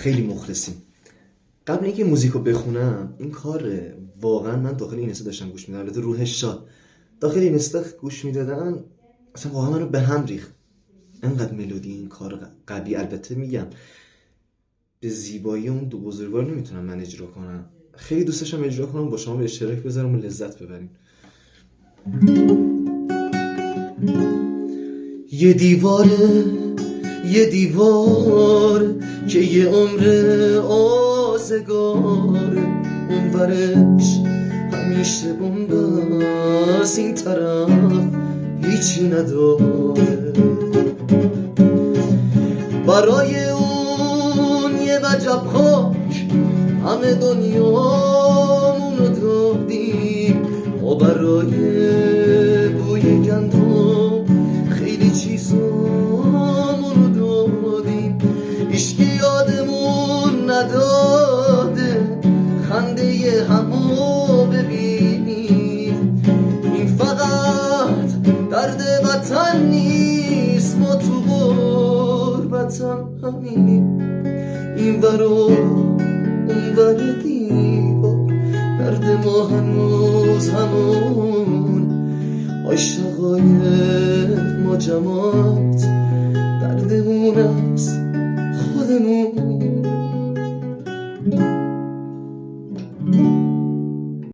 خیلی مخلصیم. قبل اینکه موزیکو بخونم این کار واقعا من داخل اینستا داشتم گوش میدادم، البته روحش شاد داخل اینستا گوش میدادم، اصلا واقعا منو به هم ریخت. انقدر ملودی این کار قوی، البته میگم به زیبایی اون دو بزرگوار نمیتونم من اجرا کنم، خیلی دوستشم اجرا کنم با شما به اشتراک بذارم و لذت ببریم. یه دیواره، یه دیوار که یه عمر آزگار، اون ورش همیشه بومبست، این طرف هیچی نداره. برای اون یه وجب خاک همه دنیامونو دادیم، و برای بوی گندم خیلی چیزامونو دادیم. هیچکی یادمون نداده خنده همو ببینیم. این فقط درد وطن نیست، ما تو غربتم همینیم. این ورا اون ور دیوار درد ما هنوز همون. عاشقای ما جماعت دردمون از خودمون.